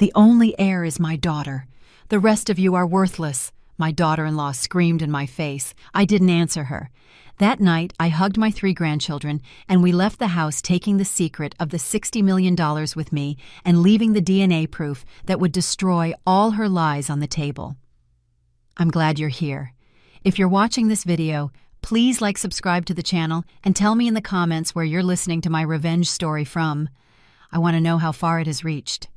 The only heir is my daughter. The rest of you are worthless," my daughter-in-law screamed in my face. I didn't answer her. That night, I hugged my 3 grandchildren, and we left the house taking the secret of the $60 million with me and leaving the DNA proof that would destroy all her lies on the table. I'm glad you're here. If you're watching this video, please subscribe to the channel, and tell me in the comments where you're listening to my revenge story from. I want to know how far it has reached.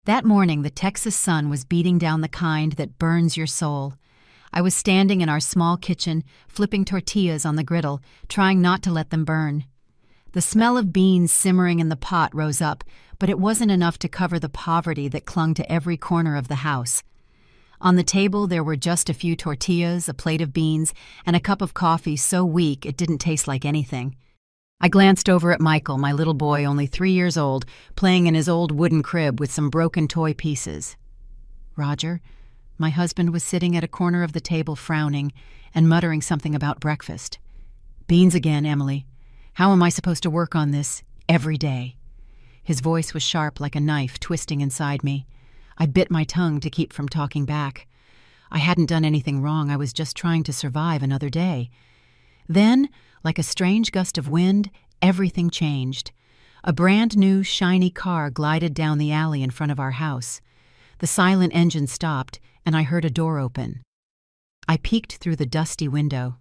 That morning, the Texas sun was beating down the kind that burns your soul. I was standing in our small kitchen, flipping tortillas on the griddle, trying not to let them burn. The smell of beans simmering in the pot rose up, but it wasn't enough to cover the poverty that clung to every corner of the house. On the table, there were just a few tortillas, a plate of beans, and a cup of coffee so weak it didn't taste like anything. I glanced over at Michael, my little boy, only 3 years old, playing in his old wooden crib with some broken toy pieces. Roger, my husband, was sitting at a corner of the table frowning and muttering something about breakfast. "Beans again, Emily. How am I supposed to work on this every day?" His voice was sharp like a knife twisting inside me. I bit my tongue to keep from talking back. I hadn't done anything wrong. I was just trying to survive another day. Then, like a strange gust of wind, everything changed. A brand new, shiny car glided down the alley in front of our house. The silent engine stopped, and I heard a door open. I peeked through the dusty window.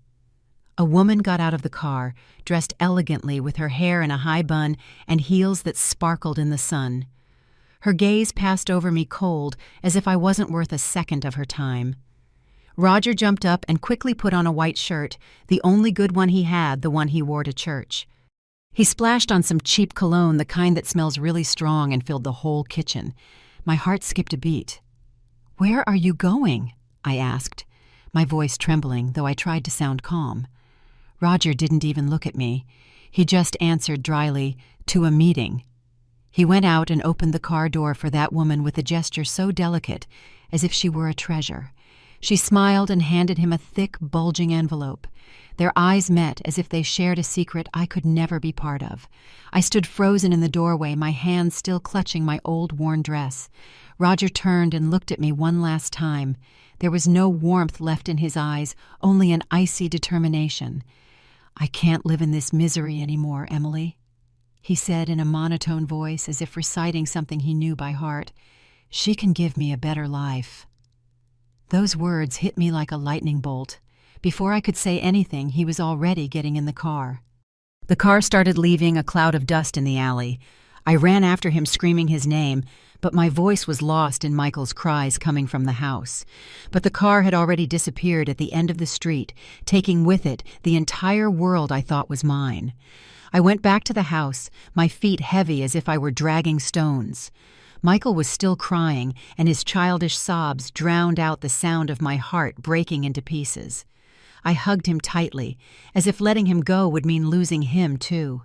A woman got out of the car, dressed elegantly with her hair in a high bun and heels that sparkled in the sun. Her gaze passed over me cold, as if I wasn't worth a second of her time. Roger jumped up and quickly put on a white shirt, the only good one he had, the one he wore to church. He splashed on some cheap cologne, the kind that smells really strong, and filled the whole kitchen. My heart skipped a beat. "Where are you going?" I asked, my voice trembling, though I tried to sound calm. Roger didn't even look at me. He just answered dryly, "To a meeting." He went out and opened the car door for that woman with a gesture so delicate, as if she were a treasure. She smiled and handed him a thick, bulging envelope. Their eyes met as if they shared a secret I could never be part of. I stood frozen in the doorway, my hands still clutching my old worn dress. Roger turned and looked at me one last time. There was no warmth left in his eyes, only an icy determination. "I can't live in this misery anymore, Emily," he said in a monotone voice, as if reciting something he knew by heart. "She can give me a better life." Those words hit me like a lightning bolt. Before I could say anything, he was already getting in the car. The car started leaving a cloud of dust in the alley. I ran after him, screaming his name, but my voice was lost in Michael's cries coming from the house. But the car had already disappeared at the end of the street, taking with it the entire world I thought was mine. I went back to the house, my feet heavy as if I were dragging stones. Michael was still crying, and his childish sobs drowned out the sound of my heart breaking into pieces. I hugged him tightly, as if letting him go would mean losing him too.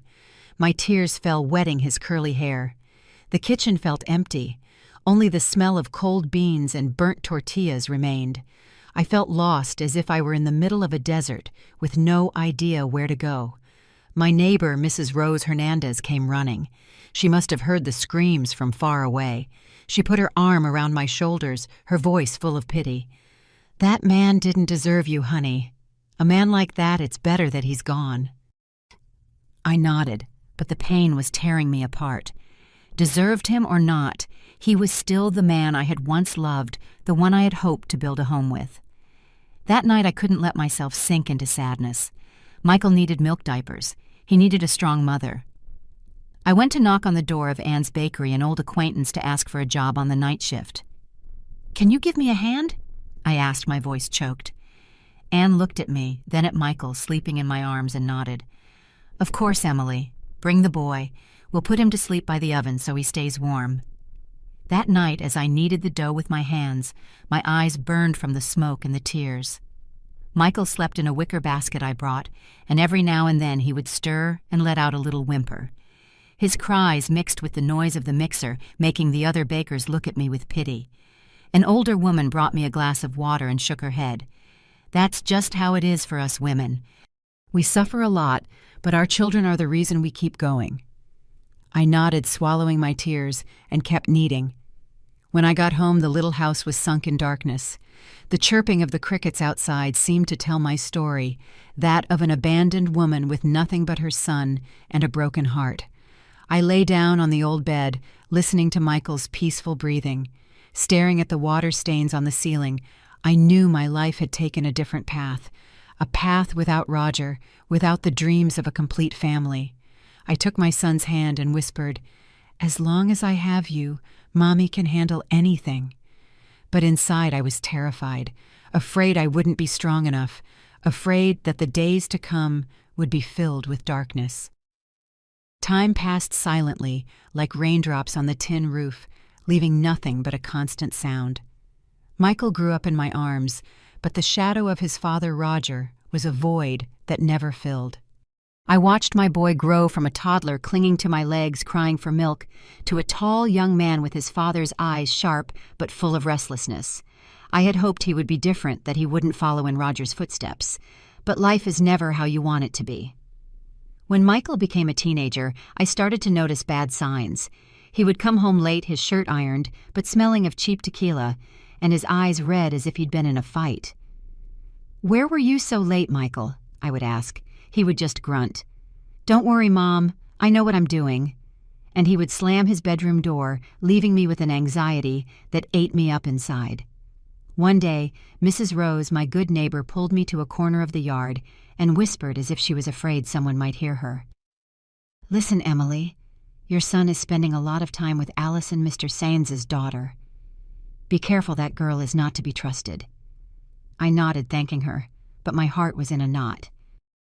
My tears fell, wetting his curly hair. The kitchen felt empty. Only the smell of cold beans and burnt tortillas remained. I felt lost, as if I were in the middle of a desert, with no idea where to go. My neighbor, Mrs. Rose Hernandez, came running. She must have heard the screams from far away. She put her arm around my shoulders, her voice full of pity. "That man didn't deserve you, honey. A man like that, it's better that he's gone." I nodded, but the pain was tearing me apart. Deserved him or not, he was still the man I had once loved, the one I had hoped to build a home with. That night I couldn't let myself sink into sadness. Michael needed milk diapers. He needed a strong mother. I went to knock on the door of Anne's Bakery, an old acquaintance, to ask for a job on the night shift. "Can you give me a hand?" I asked, my voice choked. Anne looked at me, then at Michael, sleeping in my arms, and nodded. "Of course, Emily. Bring the boy. We'll put him to sleep by the oven so he stays warm." That night, as I kneaded the dough with my hands, my eyes burned from the smoke and the tears. Michael slept in a wicker basket I brought, and every now and then he would stir and let out a little whimper. His cries mixed with the noise of the mixer, making the other bakers look at me with pity. An older woman brought me a glass of water and shook her head. "That's just how it is for us women. We suffer a lot, but our children are the reason we keep going." I nodded, swallowing my tears, and kept kneading. When I got home, the little house was sunk in darkness. The chirping of the crickets outside seemed to tell my story, that of an abandoned woman with nothing but her son and a broken heart. I lay down on the old bed, listening to Michael's peaceful breathing. Staring at the water stains on the ceiling, I knew my life had taken a different path. A path without Roger, without the dreams of a complete family. I took my son's hand and whispered, "As long as I have you, Mommy can handle anything." But inside I was terrified, afraid I wouldn't be strong enough, afraid that the days to come would be filled with darkness. Time passed silently, like raindrops on the tin roof, leaving nothing but a constant sound. Michael grew up in my arms, but the shadow of his father, Roger, was a void that never filled. I watched my boy grow from a toddler clinging to my legs crying for milk to a tall young man with his father's eyes sharp but full of restlessness. I had hoped he would be different, that he wouldn't follow in Roger's footsteps. But life is never how you want it to be. When Michael became a teenager, I started to notice bad signs. He would come home late, his shirt ironed, but smelling of cheap tequila, and his eyes red as if he'd been in a fight. "Where were you so late, Michael?" I would ask. He would just grunt. "Don't worry, Mom. I know what I'm doing." And he would slam his bedroom door, leaving me with an anxiety that ate me up inside. One day, Mrs. Rose, my good neighbor, pulled me to a corner of the yard and whispered as if she was afraid someone might hear her. "Listen, Emily, your son is spending a lot of time with Allison, Mr. Sains's daughter. Be careful, that girl is not to be trusted." I nodded, thanking her, but my heart was in a knot.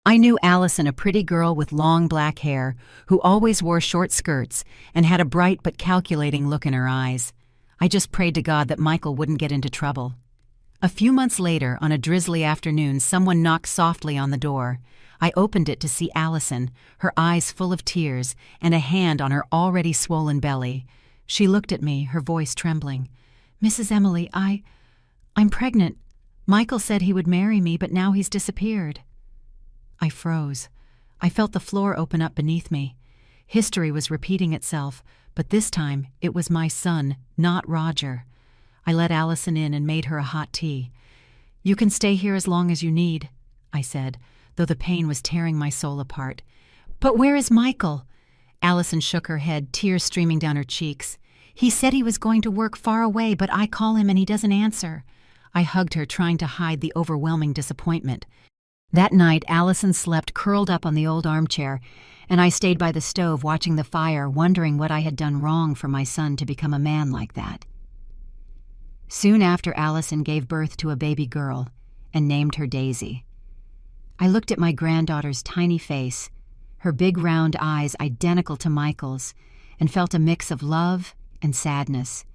I knew Allison, a pretty girl with long black hair, who always wore short skirts and had a bright but calculating look in her eyes. I just prayed to God that Michael wouldn't get into trouble. A few months later, on a drizzly afternoon, someone knocked softly on the door. I opened it to see Allison, her eyes full of tears, and a hand on her already swollen belly. She looked at me, her voice trembling. "Mrs. Emily, I'm pregnant. Michael said he would marry me, but now he's disappeared." I froze. I felt the floor open up beneath me. History was repeating itself, but this time it was my son, not Roger. I let Allison in and made her a hot tea. "You can stay here as long as you need," I said, though the pain was tearing my soul apart. "But where is Michael?" Allison shook her head, tears streaming down her cheeks. "He said he was going to work far away, but I call him and he doesn't answer." I hugged her, trying to hide the overwhelming disappointment. That night, Allison slept curled up on the old armchair, and I stayed by the stove watching the fire, wondering what I had done wrong for my son to become a man like that. Soon after, Allison gave birth to a baby girl and named her Daisy. I looked at my granddaughter's tiny face, her big round eyes identical to Michael's, and felt a mix of love and sadness.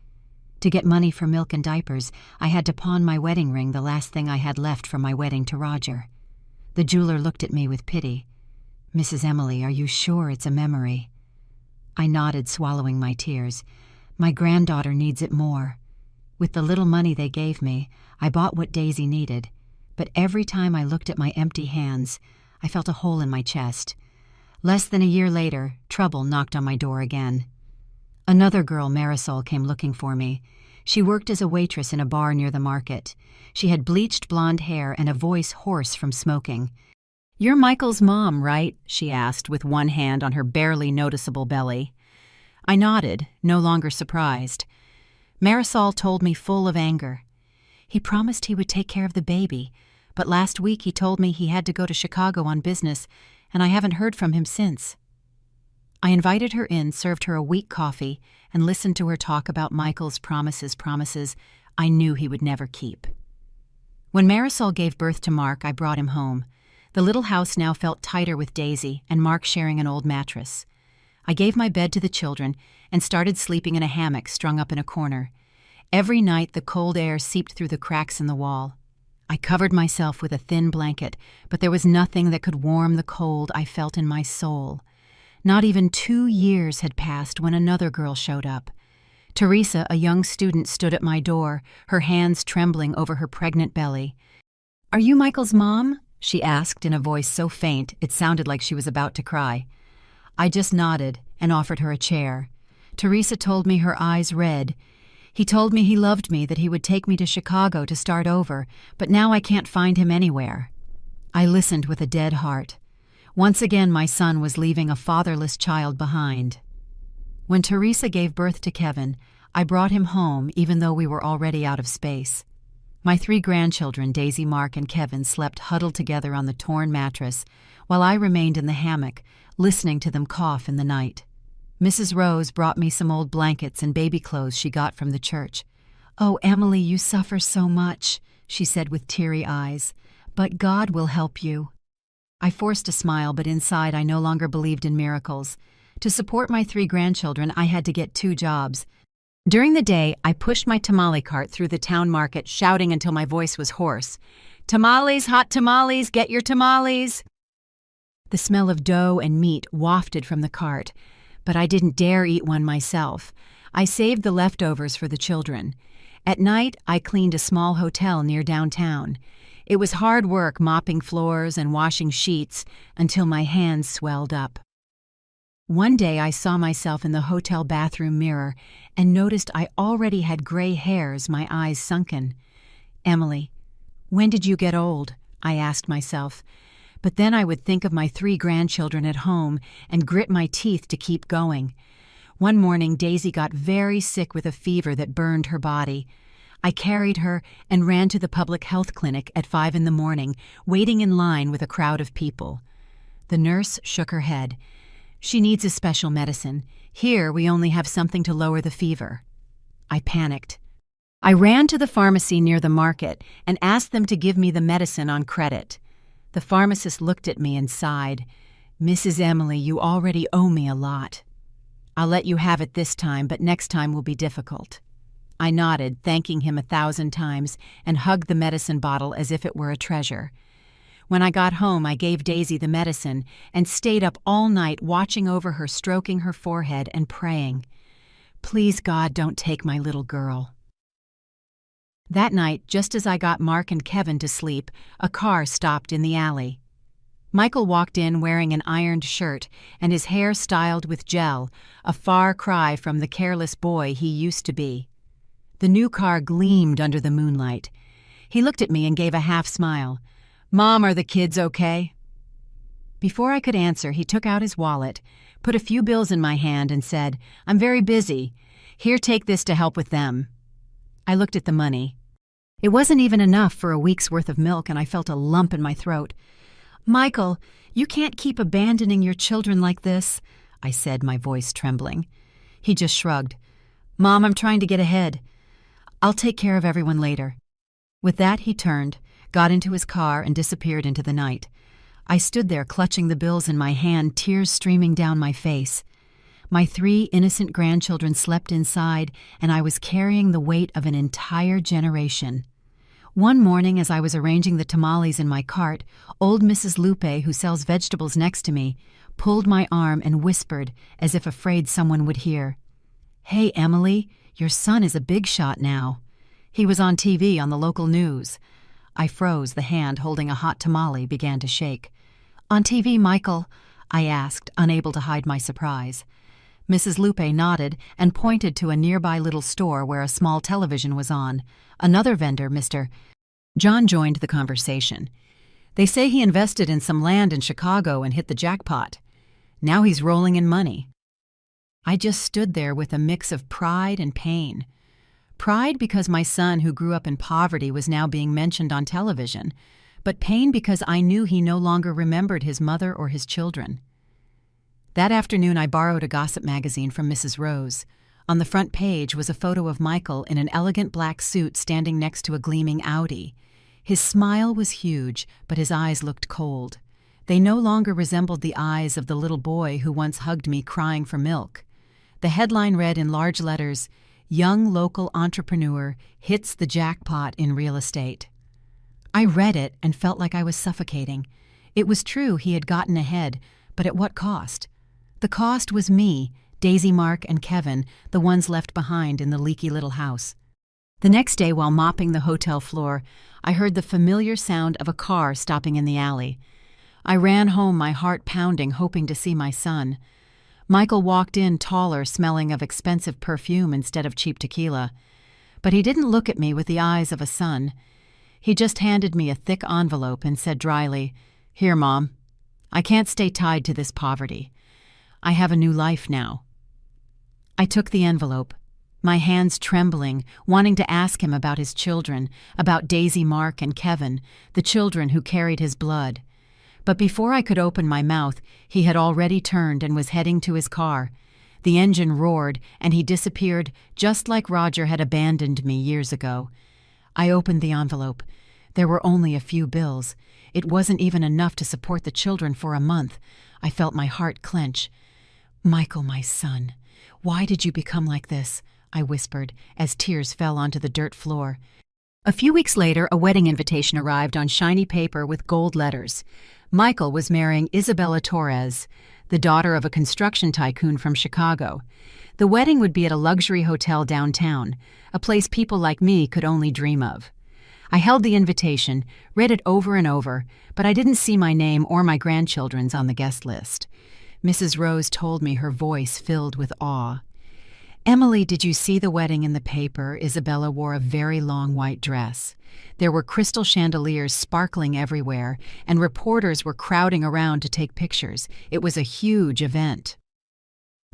To get money for milk and diapers, I had to pawn my wedding ring, the last thing I had left from my wedding to Roger. The jeweler looked at me with pity. "Mrs. Emily, are you sure it's a memory?" I nodded, swallowing my tears. "My granddaughter needs it more." With the little money they gave me, I bought what Daisy needed, but every time I looked at my empty hands, I felt a hole in my chest. Less than a year later, trouble knocked on my door again. Another girl, Marisol, came looking for me. She worked as a waitress in a bar near the market. She had bleached blonde hair and a voice hoarse from smoking. "You're Michael's mom, right?" she asked, with one hand on her barely noticeable belly. I nodded, no longer surprised. Marisol told me, full of anger. "He promised he would take care of the baby, but last week he told me he had to go to Chicago on business, and I haven't heard from him since." I invited her in, served her a weak coffee, and listened to her talk about Michael's promises I knew he would never keep. When Marisol gave birth to Mark, I brought him home. The little house now felt tighter with Daisy and Mark sharing an old mattress. I gave my bed to the children and started sleeping in a hammock strung up in a corner. Every night the cold air seeped through the cracks in the wall. I covered myself with a thin blanket, but there was nothing that could warm the cold I felt in my soul. Not even 2 years had passed when another girl showed up. Teresa, a young student, stood at my door, her hands trembling over her pregnant belly. "Are you Michael's mom?" she asked in a voice so faint it sounded like she was about to cry. I just nodded and offered her a chair. Teresa told me, her eyes red, He told me he loved me, that he would take me to Chicago to start over, but now I can't find him anywhere. I listened with a dead heart. Once again, my son was leaving a fatherless child behind. When Teresa gave birth to Kevin, I brought him home even though we were already out of space. My 3 grandchildren, Daisy, Mark, and Kevin, slept huddled together on the torn mattress, while I remained in the hammock, listening to them cough in the night. Mrs. Rose brought me some old blankets and baby clothes she got from the church. "Oh, Emily, you suffer so much," she said with teary eyes, "but God will help you." I forced a smile, but inside I no longer believed in miracles. To support my 3 grandchildren, I had to get 2 jobs. During the day, I pushed my tamale cart through the town market, shouting until my voice was hoarse. "Tamales, hot tamales, get your tamales!" The smell of dough and meat wafted from the cart, but I didn't dare eat one myself. I saved the leftovers for the children. At night, I cleaned a small hotel near downtown. It was hard work mopping floors and washing sheets until my hands swelled up. One day I saw myself in the hotel bathroom mirror and noticed I already had gray hairs, my eyes sunken. "Emily, when did you get old?" I asked myself. But then I would think of my 3 grandchildren at home and grit my teeth to keep going. One morning, Daisy got very sick with a fever that burned her body. I carried her and ran to the public health clinic at 5 in the morning, waiting in line with a crowd of people. The nurse shook her head. "She needs a special medicine. Here we only have something to lower the fever." I panicked. I ran to the pharmacy near the market and asked them to give me the medicine on credit. The pharmacist looked at me and sighed. "Mrs. Emily, you already owe me a lot. I'll let you have it this time, but next time will be difficult." I nodded, thanking him 1,000 times, and hugged the medicine bottle as if it were a treasure. When I got home, I gave Daisy the medicine and stayed up all night watching over her, stroking her forehead and praying, "Please, God, don't take my little girl." That night, just as I got Mark and Kevin to sleep, a car stopped in the alley. Michael walked in wearing an ironed shirt and his hair styled with gel, a far cry from the careless boy he used to be. The new car gleamed under the moonlight. He looked at me and gave a half smile. "Mom, are the kids okay?" Before I could answer, he took out his wallet, put a few bills in my hand, and said, "I'm very busy. Here, take this to help with them." I looked at the money. It wasn't even enough for a week's worth of milk, and I felt a lump in my throat. "Michael, you can't keep abandoning your children like this," I said, my voice trembling. He just shrugged. "Mom, I'm trying to get ahead. I'll take care of everyone later." With that, he turned, got into his car, and disappeared into the night. I stood there clutching the bills in my hand, tears streaming down my face. My 3 innocent grandchildren slept inside, and I was carrying the weight of an entire generation. One morning, as I was arranging the tamales in my cart, old Mrs. Lupe, who sells vegetables next to me, pulled my arm and whispered, as if afraid someone would hear, "Hey, Emily, your son is a big shot now. He was on TV on the local news." I froze. The hand holding a hot tamale began to shake. "On TV, Michael?" I asked, unable to hide my surprise. Mrs. Lupe nodded and pointed to a nearby little store where a small television was on. Another vendor, Mr. John, joined the conversation. "They say he invested in some land in Chicago and hit the jackpot. Now he's rolling in money." I just stood there with a mix of pride and pain. Pride because my son, who grew up in poverty, was now being mentioned on television, but pain because I knew he no longer remembered his mother or his children. That afternoon, I borrowed a gossip magazine from Mrs. Rose. On the front page was a photo of Michael in an elegant black suit standing next to a gleaming Audi. His smile was huge, but his eyes looked cold. They no longer resembled the eyes of the little boy who once hugged me crying for milk. The headline read in large letters, "Young local entrepreneur hits the jackpot in real estate." I read it and felt like I was suffocating. It was true he had gotten ahead, but at what cost? The cost was me, Daisy, Mark, and Kevin, the ones left behind in the leaky little house. The next day, while mopping the hotel floor, I heard the familiar sound of a car stopping in the alley. I ran home, my heart pounding, hoping to see my son. Michael walked in taller, smelling of expensive perfume instead of cheap tequila. But he didn't look at me with the eyes of a son. He just handed me a thick envelope and said dryly, "Here, Mom. I can't stay tied to this poverty. I have a new life now." I took the envelope, my hands trembling, wanting to ask him about his children, about Daisy, Mark, and Kevin, the children who carried his blood. But before I could open my mouth, he had already turned and was heading to his car. The engine roared, and he disappeared just like Roger had abandoned me years ago. I opened the envelope. There were only a few bills. It wasn't even enough to support the children for a month. I felt my heart clench. "Michael, my son, why did you become like this?" I whispered, as tears fell onto the dirt floor. A few weeks later, a wedding invitation arrived on shiny paper with gold letters. Michael was marrying Isabella Torres, the daughter of a construction tycoon from Chicago. The wedding would be at a luxury hotel downtown, a place people like me could only dream of. I held the invitation, read it over and over, but I didn't see my name or my grandchildren's on the guest list. Mrs. Rose told me, her voice filled with awe. "Emily, did you see the wedding in the paper? Isabella wore a very long white dress. There were crystal chandeliers sparkling everywhere, and reporters were crowding around to take pictures. It was a huge event."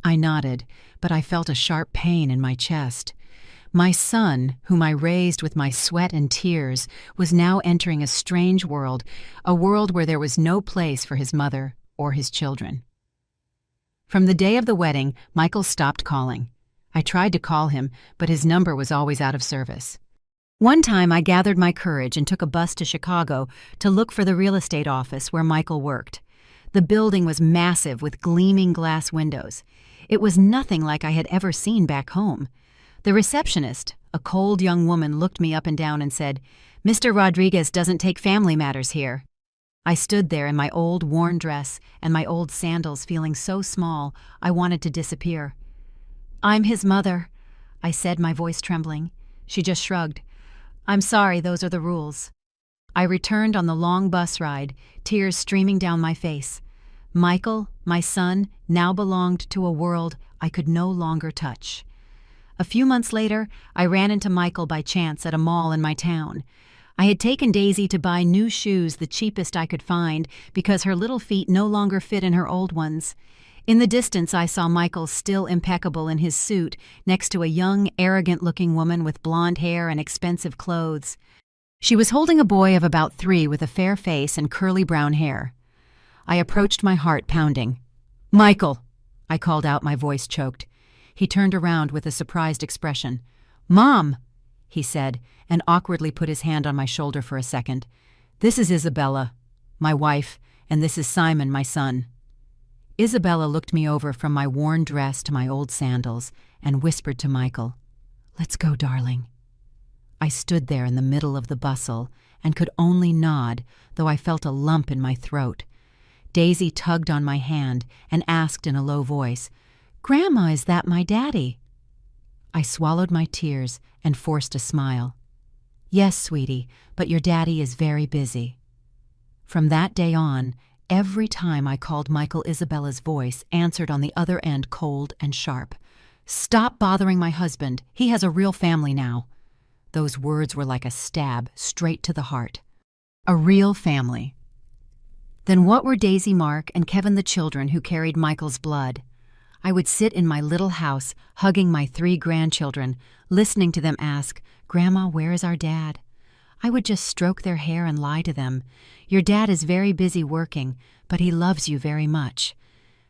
I nodded, but I felt a sharp pain in my chest. My son, whom I raised with my sweat and tears, was now entering a strange world, a world where there was no place for his mother or his children. From the day of the wedding, Michael stopped calling. I tried to call him, but his number was always out of service. One time I gathered my courage and took a bus to Chicago to look for the real estate office where Michael worked. The building was massive with gleaming glass windows. It was nothing like I had ever seen back home. The receptionist, a cold young woman, looked me up and down and said, "Mr. Rodriguez doesn't take family matters here." I stood there in my old worn dress and my old sandals, feeling so small I wanted to disappear. "I'm his mother," I said, my voice trembling. She just shrugged. "I'm sorry, those are the rules." I returned on the long bus ride, tears streaming down my face. Michael, my son, now belonged to a world I could no longer touch. A few months later, I ran into Michael by chance at a mall in my town. I had taken Daisy to buy new shoes, the cheapest I could find, because her little feet no longer fit in her old ones. In the distance, I saw Michael, still impeccable in his suit, next to a young, arrogant-looking woman with blonde hair and expensive clothes. She was holding a boy of about 3 with a fair face and curly brown hair. I approached, my heart pounding. "Michael!" I called out, my voice choked. He turned around with a surprised expression. "Mom!" he said, and awkwardly put his hand on my shoulder for a second. "This is Isabella, my wife, and this is Simon, my son." Isabella looked me over from my worn dress to my old sandals and whispered to Michael, "Let's go, darling." I stood there in the middle of the bustle and could only nod, though I felt a lump in my throat. Daisy tugged on my hand and asked in a low voice, "Grandma, is that my daddy?" I swallowed my tears and forced a smile. "Yes, sweetie, but your daddy is very busy." From that day on, every time I called Michael, Isabella's voice answered on the other end, cold and sharp. "Stop bothering my husband. He has a real family now." Those words were like a stab straight to the heart. A real family. Then what were Daisy, Mark, and Kevin, the children who carried Michael's blood? I would sit in my little house, hugging my 3 grandchildren, listening to them ask, "Grandma, where is our dad?" I would just stroke their hair and lie to them. "Your dad is very busy working, but he loves you very much."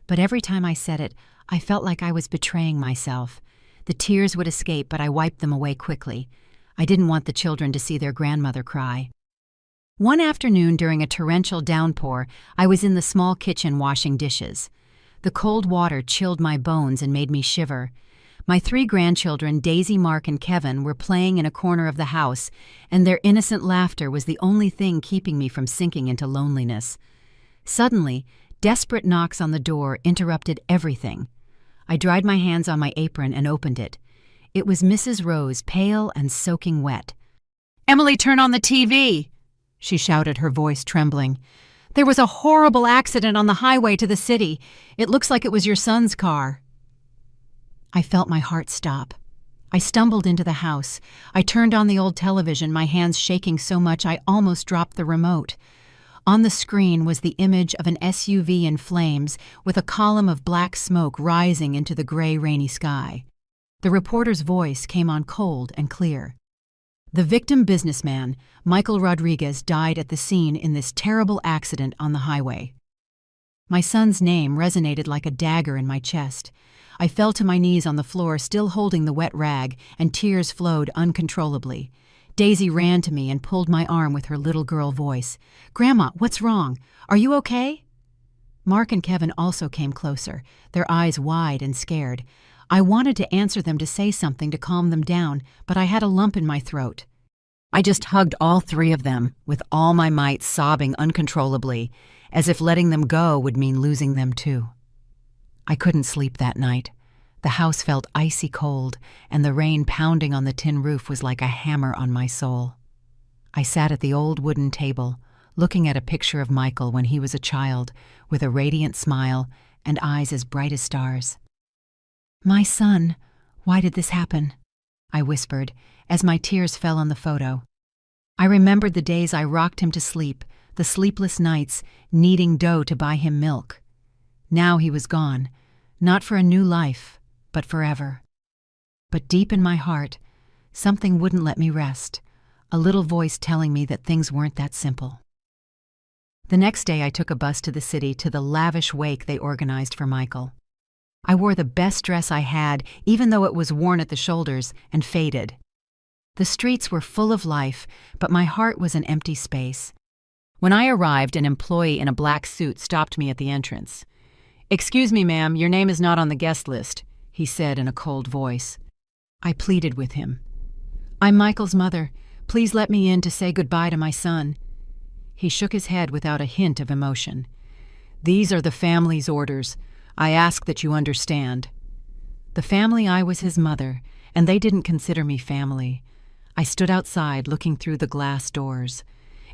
But every time I said it, I felt like I was betraying myself. The tears would escape, but I wiped them away quickly. I didn't want the children to see their grandmother cry. One afternoon during a torrential downpour, I was in the small kitchen washing dishes. The cold water chilled my bones and made me shiver. My 3 grandchildren, Daisy, Mark, and Kevin, were playing in a corner of the house, and their innocent laughter was the only thing keeping me from sinking into loneliness. Suddenly, desperate knocks on the door interrupted everything. I dried my hands on my apron and opened it. It was Mrs. Rose, pale and soaking wet. "Emily, turn on the TV!" she shouted, her voice trembling. "There was a horrible accident on the highway to the city. It looks like it was your son's car." I felt my heart stop. I stumbled into the house. I turned on the old television, my hands shaking so much I almost dropped the remote. On the screen was the image of an SUV in flames with a column of black smoke rising into the gray, rainy sky. The reporter's voice came on cold and clear. The victim businessman, Michael Rodriguez, died at the scene in this terrible accident on the highway. My son's name resonated like a dagger in my chest. I fell to my knees on the floor, still holding the wet rag, and tears flowed uncontrollably. Daisy ran to me and pulled my arm with her little girl voice. "Grandma, what's wrong? Are you okay?" Mark and Kevin also came closer, their eyes wide and scared. I wanted to answer them, to say something to calm them down, but I had a lump in my throat. I just hugged all three of them with all my might, sobbing uncontrollably, as if letting them go would mean losing them too. I couldn't sleep that night. The house felt icy cold, and the rain pounding on the tin roof was like a hammer on my soul. I sat at the old wooden table, looking at a picture of Michael when he was a child, with a radiant smile and eyes as bright as stars. "My son, why did this happen?" I whispered, as my tears fell on the photo. I remembered the days I rocked him to sleep, the sleepless nights, kneading dough to buy him milk. Now he was gone, not for a new life, but forever. But deep in my heart, something wouldn't let me rest, a little voice telling me that things weren't that simple. The next day I took a bus to the city, to the lavish wake they organized for Michael. I wore the best dress I had, even though it was worn at the shoulders and faded. The streets were full of life, but my heart was an empty space. When I arrived, an employee in a black suit stopped me at the entrance. "Excuse me, ma'am, your name is not on the guest list," he said in a cold voice. I pleaded with him. "I'm Michael's mother. Please let me in to say goodbye to my son." He shook his head without a hint of emotion. "These are the family's orders. I ask that you understand." The family, I was his mother, and they didn't consider me family. I stood outside looking through the glass doors.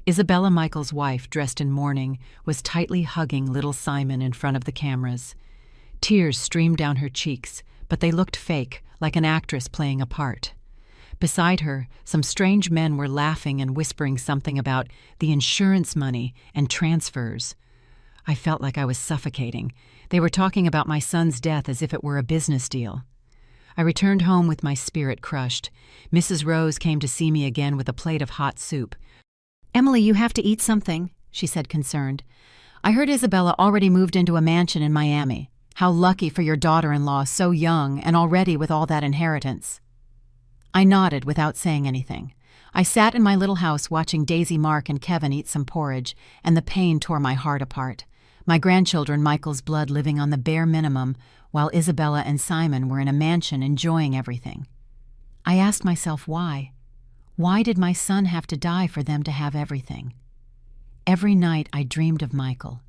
Isabella, Michael's wife, dressed in mourning, was tightly hugging little Simon in front of the cameras. Tears streamed down her cheeks, but they looked fake, like an actress playing a part. Beside her, some strange men were laughing and whispering something about the insurance money and transfers. I felt like I was suffocating. They were talking about my son's death as if it were a business deal. I returned home with my spirit crushed. Mrs. Rose came to see me again with a plate of hot soup. "Emily, you have to eat something," she said, concerned. "I heard Isabella already moved into a mansion in Miami. How lucky for your daughter-in-law, so young and already with all that inheritance." I nodded without saying anything. I sat in my little house watching Daisy, Mark, and Kevin eat some porridge, and the pain tore my heart apart. My grandchildren, Michael's blood, living on the bare minimum, while Isabella and Simon were in a mansion enjoying everything. I asked myself why. Why did my son have to die for them to have everything? Every night I dreamed of Michael.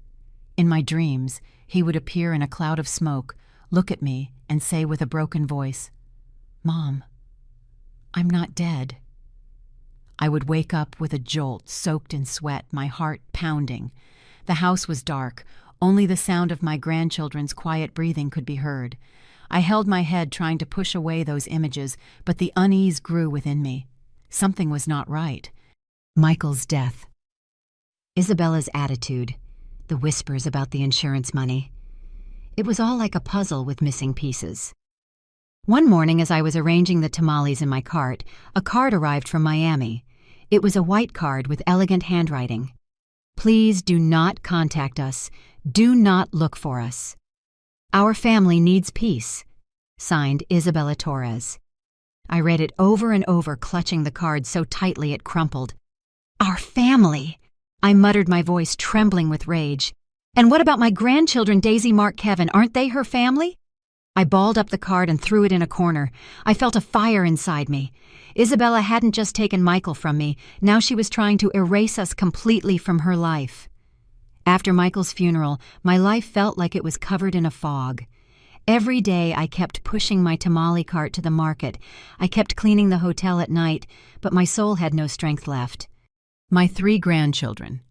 In my dreams, he would appear in a cloud of smoke, look at me, and say with a broken voice, "Mom, I'm not dead." I would wake up with a jolt, soaked in sweat, my heart pounding. The house was dark. Only the sound of my grandchildren's quiet breathing could be heard. I held my head, trying to push away those images, but the unease grew within me. Something was not right. Michael's death. Isabella's attitude. The whispers about the insurance money. It was all like a puzzle with missing pieces. One morning, as I was arranging the tamales in my cart, a card arrived from Miami. It was a white card with elegant handwriting. "Please do not contact us. Do not look for us. Our family needs peace." Signed, Isabella Torres. I read it over and over, clutching the card so tightly it crumpled. "Our family!" I muttered, my voice trembling with rage. "And what about my grandchildren, Daisy, Mark, Kevin? Aren't they her family?" I balled up the card and threw it in a corner. I felt a fire inside me. Isabella hadn't just taken Michael from me. Now she was trying to erase us completely from her life. After Michael's funeral, my life felt like it was covered in a fog. Every day I kept pushing my tamale cart to the market. I kept cleaning the hotel at night, but my soul had no strength left. My 3 grandchildren,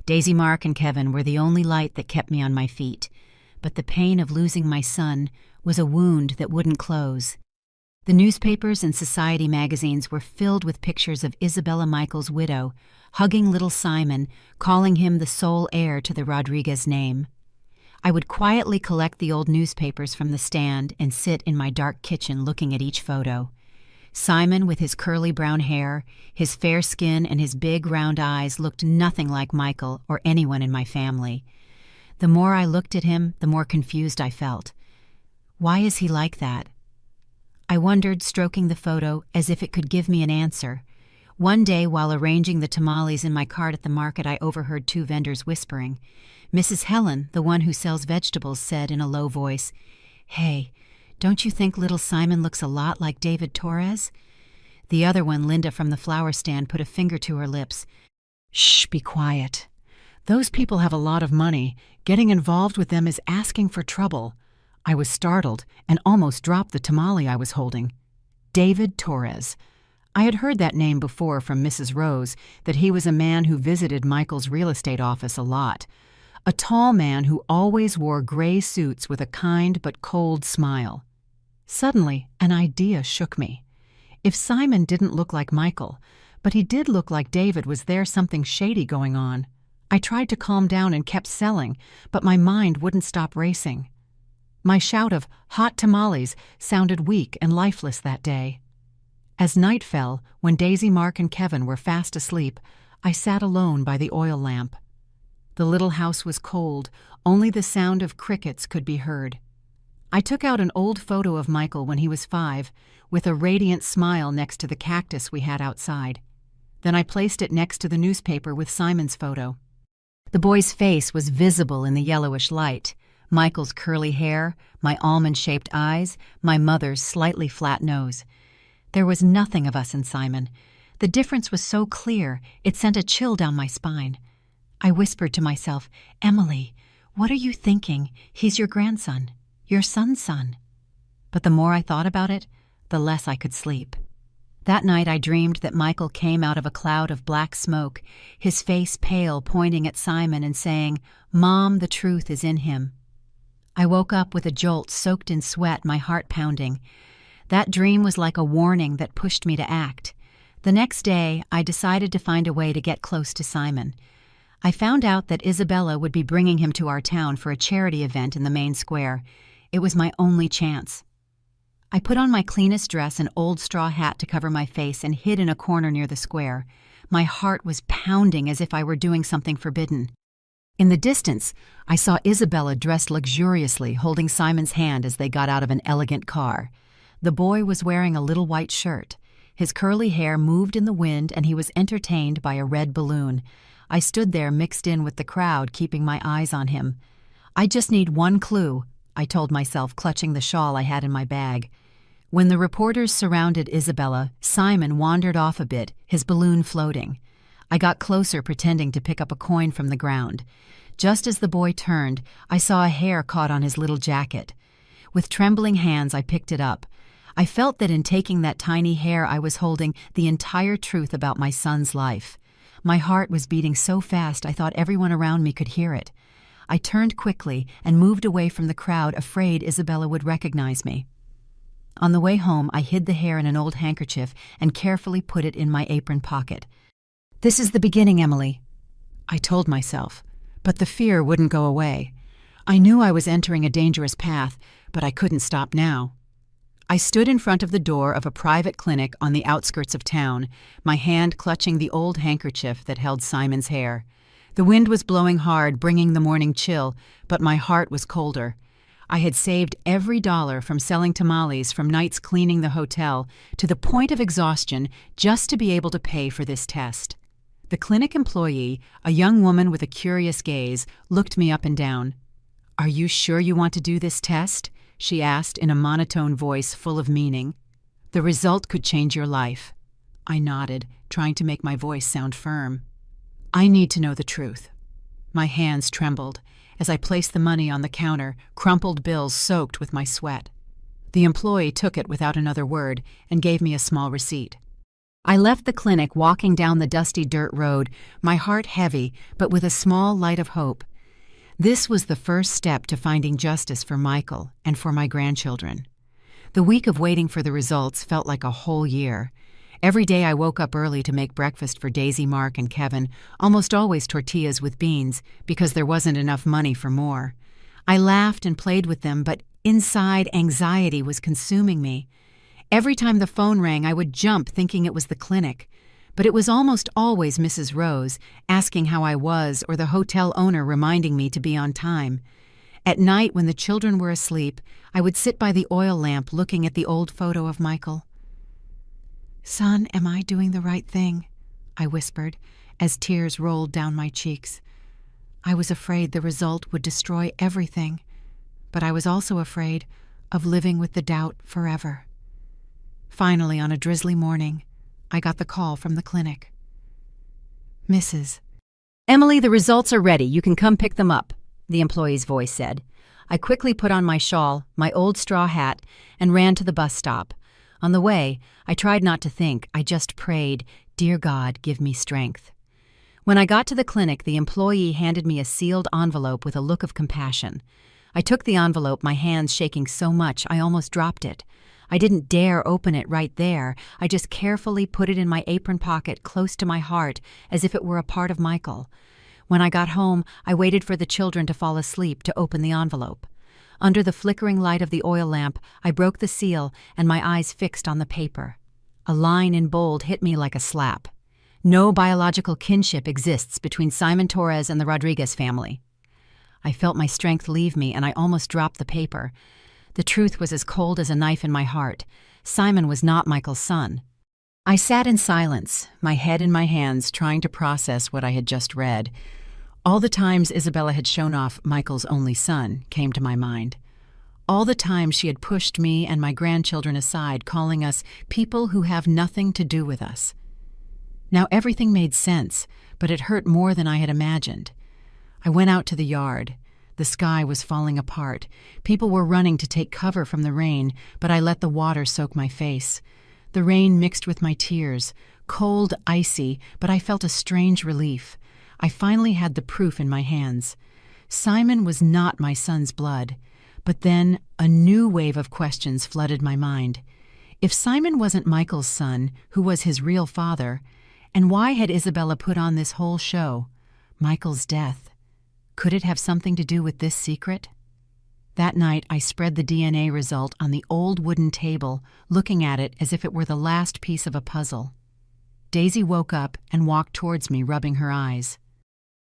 Daisy, Mark, and Kevin, were the only light that kept me on my feet. But the pain of losing my son was a wound that wouldn't close. The newspapers and society magazines were filled with pictures of Isabella Michael's widow, hugging little Simon, calling him the sole heir to the Rodriguez name. I would quietly collect the old newspapers from the stand and sit in my dark kitchen looking at each photo. Simon, with his curly brown hair, his fair skin, and his big round eyes, looked nothing like Michael or anyone in my family. The more I looked at him, the more confused I felt. Why is he like that? I wondered, stroking the photo as if it could give me an answer. One day, while arranging the tamales in my cart at the market, I overheard two vendors whispering. Mrs. Helen, the one who sells vegetables, said in a low voice, "Hey, don't you think little Simon looks a lot like David Torres?" The other one, Linda from the flower stand, put a finger to her lips. "Shh, be quiet. Those people have a lot of money. Getting involved with them is asking for trouble." I was startled and almost dropped the tamale I was holding. David Torres. I had heard that name before from Mrs. Rose, that he was a man who visited Michael's real estate office a lot. A tall man who always wore gray suits with a kind but cold smile. Suddenly, an idea shook me. If Simon didn't look like Michael, but he did look like David, was there something shady going on? I tried to calm down and kept selling, but my mind wouldn't stop racing. My shout of "hot tamales" sounded weak and lifeless that day. As night fell, when Daisy, Mark, and Kevin were fast asleep, I sat alone by the oil lamp. The little house was cold, only the sound of crickets could be heard. I took out an old photo of Michael when he was 5, with a radiant smile next to the cactus we had outside. Then I placed it next to the newspaper with Simon's photo. The boy's face was visible in the yellowish light. Michael's curly hair, my almond-shaped eyes, my mother's slightly flat nose. There was nothing of us in Simon. The difference was so clear, it sent a chill down my spine. I whispered to myself, "Emily, what are you thinking? He's your grandson, your son's son." But the more I thought about it, the less I could sleep. That night I dreamed that Michael came out of a cloud of black smoke, his face pale, pointing at Simon and saying, "Mom, the truth is in him." I woke up with a jolt, soaked in sweat, my heart pounding. That dream was like a warning that pushed me to act. The next day, I decided to find a way to get close to Simon. I found out that Isabella would be bringing him to our town for a charity event in the main square. It was my only chance. I put on my cleanest dress and old straw hat to cover my face and hid in a corner near the square. My heart was pounding as if I were doing something forbidden. In the distance, I saw Isabella dressed luxuriously, holding Simon's hand as they got out of an elegant car. The boy was wearing a little white shirt. His curly hair moved in the wind, and he was entertained by a red balloon. I stood there mixed in with the crowd, keeping my eyes on him. "I just need one clue," I told myself, clutching the shawl I had in my bag. When the reporters surrounded Isabella, Simon wandered off a bit, his balloon floating. I got closer, pretending to pick up a coin from the ground. Just as the boy turned, I saw a hair caught on his little jacket. With trembling hands, I picked it up. I felt that in taking that tiny hair, I was holding the entire truth about my son's life. My heart was beating so fast I thought everyone around me could hear it. I turned quickly and moved away from the crowd, afraid Isabella would recognize me. On the way home, I hid the hair in an old handkerchief and carefully put it in my apron pocket. "This is the beginning, Emily," I told myself, but the fear wouldn't go away. I knew I was entering a dangerous path, but I couldn't stop now. I stood in front of the door of a private clinic on the outskirts of town, my hand clutching the old handkerchief that held Simon's hair. The wind was blowing hard, bringing the morning chill, but my heart was colder. I had saved every dollar from selling tamales, from nights cleaning the hotel, to the point of exhaustion, just to be able to pay for this test. The clinic employee, a young woman with a curious gaze, looked me up and down. "Are you sure you want to do this test?" she asked in a monotone voice full of meaning. "The result could change your life." I nodded, trying to make my voice sound firm. "I need to know the truth." My hands trembled as I placed the money on the counter, crumpled bills soaked with my sweat. The employee took it without another word and gave me a small receipt. I left the clinic, walking down the dusty dirt road, my heart heavy, but with a small light of hope. This was the first step to finding justice for Michael and for my grandchildren. The week of waiting for the results felt like a whole year. Every day I woke up early to make breakfast for Daisy, Mark, and Kevin, almost always tortillas with beans, because there wasn't enough money for more. I laughed and played with them, but inside, anxiety was consuming me. Every time the phone rang, I would jump thinking it was the clinic. But it was almost always Mrs. Rose, asking how I was, or the hotel owner reminding me to be on time. At night, when the children were asleep, I would sit by the oil lamp looking at the old photo of Michael. "Son, am I doing the right thing?" I whispered, as tears rolled down my cheeks. I was afraid the result would destroy everything, but I was also afraid of living with the doubt forever. Finally, on a drizzly morning, I got the call from the clinic. "Mrs. Emily, the results are ready. You can come pick them up," the employee's voice said. I quickly put on my shawl, my old straw hat, and ran to the bus stop. On the way, I tried not to think. I just prayed, "Dear God, give me strength." When I got to the clinic, the employee handed me a sealed envelope with a look of compassion. I took the envelope, my hands shaking so much I almost dropped it. I didn't dare open it right there. I just carefully put it in my apron pocket close to my heart, as if it were a part of Michael. When I got home, I waited for the children to fall asleep to open the envelope. Under the flickering light of the oil lamp, I broke the seal and my eyes fixed on the paper. A line in bold hit me like a slap. No biological kinship exists between Simon Torres and the Rodriguez family. I felt my strength leave me and I almost dropped the paper. The truth was as cold as a knife in my heart. Simon was not Michael's son. I sat in silence, my head in my hands, trying to process what I had just read. All the times Isabella had shown off Michael's only son came to my mind. All the times she had pushed me and my grandchildren aside, calling us people who have nothing to do with us. Now everything made sense, but it hurt more than I had imagined. I went out to the yard. The sky was falling apart. People were running to take cover from the rain, but I let the water soak my face. The rain mixed with my tears, cold, icy, but I felt a strange relief. I finally had the proof in my hands. Simon was not my son's blood. But then a new wave of questions flooded my mind. If Simon wasn't Michael's son, who was his real father? And why had Isabella put on this whole show? Michael's death. Could it have something to do with this secret? That night, I spread the DNA result on the old wooden table, looking at it as if it were the last piece of a puzzle. Daisy woke up and walked towards me, rubbing her eyes.